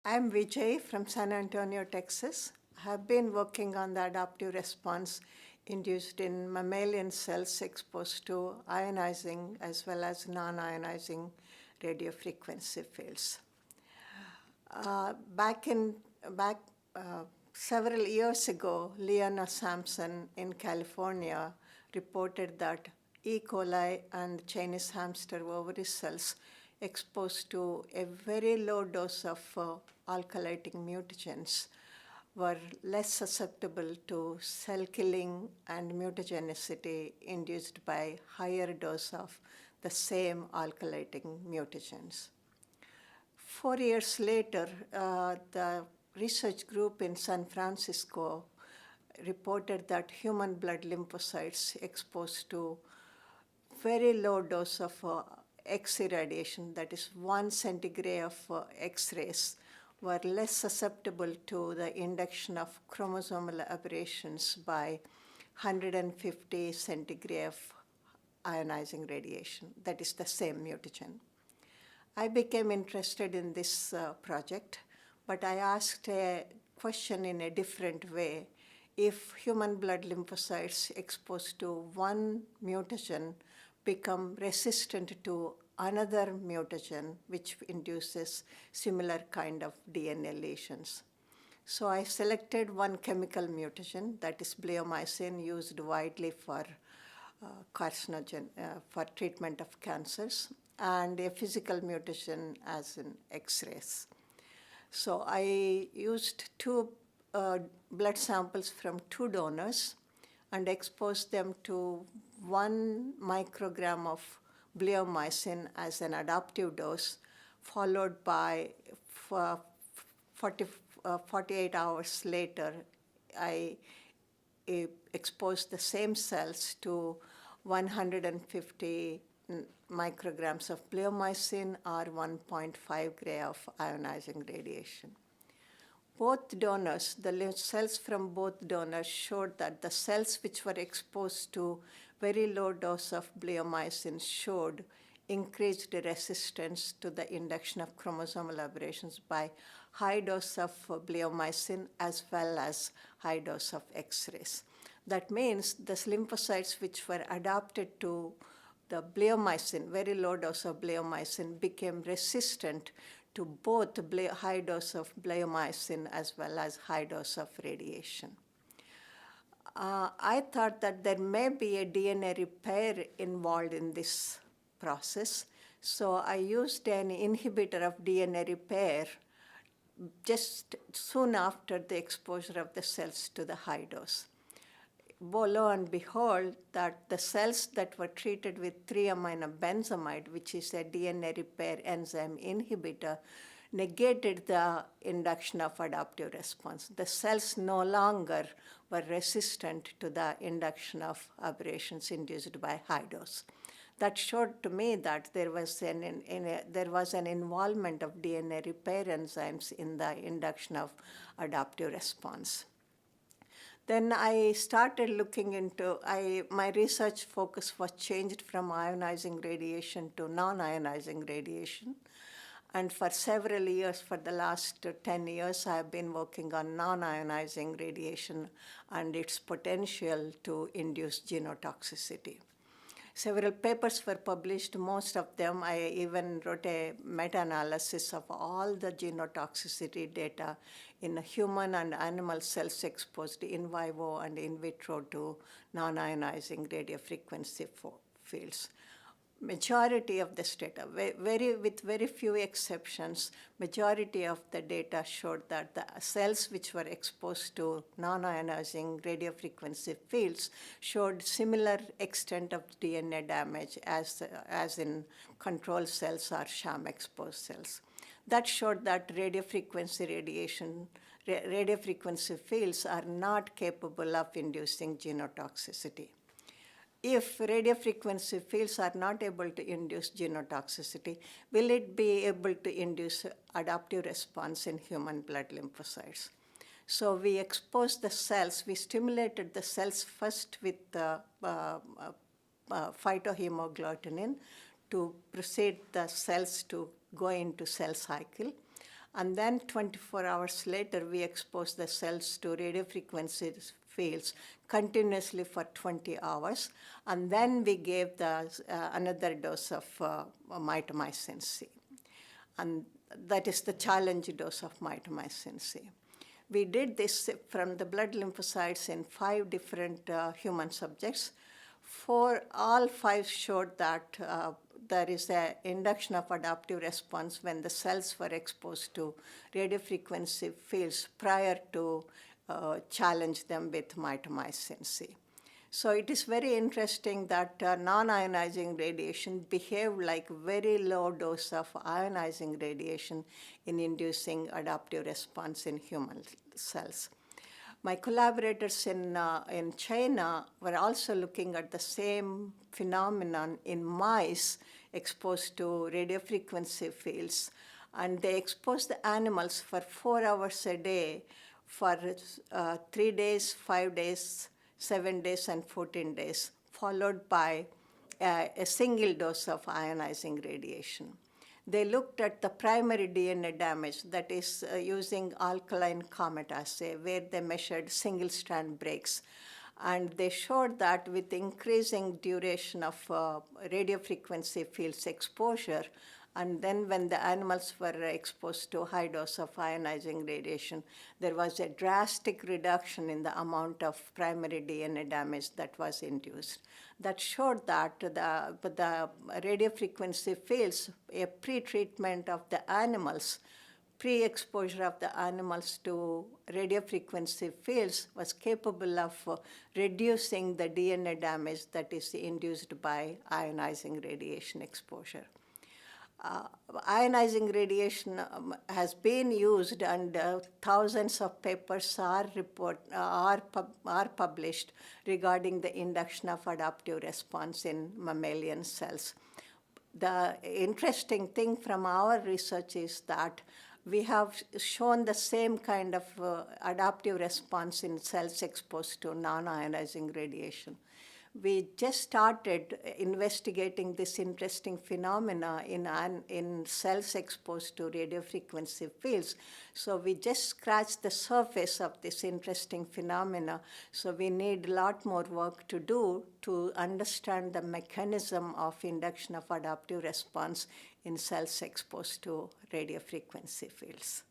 I'm Vijay from San Antonio, Texas. I have been working on the adaptive response induced in mammalian cells exposed to ionizing as well as non-ionizing radio frequency fields. Back several years ago, Leona Sampson in California reported that E. coli and Chinese hamster ovary cells exposed to a very low dose of alkylating mutagens were less susceptible to cell killing and mutagenicity induced by higher dose of the same alkylating mutagens. 4 years later, the research group in San Francisco reported that human blood lymphocytes exposed to very low dose of X irradiation, that is 1 centigrade of X-rays, were less susceptible to the induction of chromosomal aberrations by 150 centigrade of ionizing radiation, that is the same mutagen. I became interested in this project, but I asked a question in a different way. If human blood lymphocytes exposed to one mutagen become resistant to another mutagen, which induces similar kind of DNA lesions. So I selected one chemical mutagen, that is bleomycin, used widely for carcinogen, for treatment of cancers, and a physical mutation as in X-rays. So I used two blood samples from 2 donors and exposed them to 1 microgram of bleomycin as an adaptive dose, followed by 48 hours later, I exposed the same cells to 150 micrograms of bleomycin or 1.5 gray of ionizing radiation. Both donors, the cells from both donors showed that the cells which were exposed to very low dose of bleomycin showed increased resistance to the induction of chromosomal aberrations by high dose of bleomycin as well as high dose of X-rays. That means the lymphocytes which were adapted to the bleomycin, very low dose of bleomycin, became resistant to both high dose of bleomycin as well as high dose of radiation. I thought that there may be a DNA repair involved in this process, so I used an inhibitor of DNA repair just soon after the exposure of the cells to the high dose. Lo and behold, that the cells that were treated with 3-aminobenzamide, which is a DNA repair enzyme inhibitor, negated the induction of adaptive response. The cells no longer were resistant to the induction of aberrations induced by high dose. That showed to me that there was an involvement of DNA repair enzymes in the induction of adaptive response. Then I started looking into, my research focus was changed from ionizing radiation to non-ionizing radiation. And for several years, for the last 10 years, I have been working on non-ionizing radiation and its potential to induce genotoxicity. Several papers were published. Most of them, I even wrote a meta-analysis of all the genotoxicity data in human and animal cells exposed in vivo and in vitro to non-ionizing radiofrequency fields. Majority of this data, with very few exceptions, majority of the data showed that the cells which were exposed to non-ionizing radiofrequency fields showed similar extent of DNA damage as in control cells or sham-exposed cells. That showed that radiofrequency fields are not capable of inducing genotoxicity. If radiofrequency fields are not able to induce genotoxicity, will it be able to induce adaptive response in human blood lymphocytes? So we exposed the cells, we stimulated the cells first with phytohemagglutinin to proceed the cells to go into cell cycle. And then 24 hours later, we exposed the cells to radiofrequency fields continuously for 20 hours. And then we gave another dose of mitomycin C. And that is the challenge dose of mitomycin C. We did this from the blood lymphocytes in 5 different human subjects. All 5 showed that there is an induction of adaptive response when the cells were exposed to radiofrequency fields prior to challenge them with mitomycin C. So it is very interesting that non-ionizing radiation behaved like very low dose of ionizing radiation in inducing adaptive response in human cells. My collaborators in China were also looking at the same phenomenon in mice exposed to radiofrequency fields. And they exposed the animals for 4 hours a day for 3 days, 5 days, 7 days, and 14 days, followed by a single dose of ionizing radiation. They looked at the primary DNA damage, that is using alkaline comet assay, where they measured single-strand breaks. And they showed that with increasing duration of radiofrequency fields exposure, and then when the animals were exposed to high dose of ionizing radiation, there was a drastic reduction in the amount of primary DNA damage that was induced. That showed that the radiofrequency fields, a pre-treatment of the animals, pre-exposure of the animals to radiofrequency fields was capable of reducing the DNA damage that is induced by ionizing radiation exposure. Ionizing radiation has been used, and thousands of papers are published regarding the induction of adaptive response in mammalian cells. The interesting thing from our research is that we have shown the same kind of adaptive response in cells exposed to non-ionizing radiation. We just started investigating this interesting phenomena in cells exposed to radiofrequency fields. So we just scratched the surface of this interesting phenomena. So we need a lot more work to do to understand the mechanism of induction of adaptive response in cells exposed to radiofrequency fields.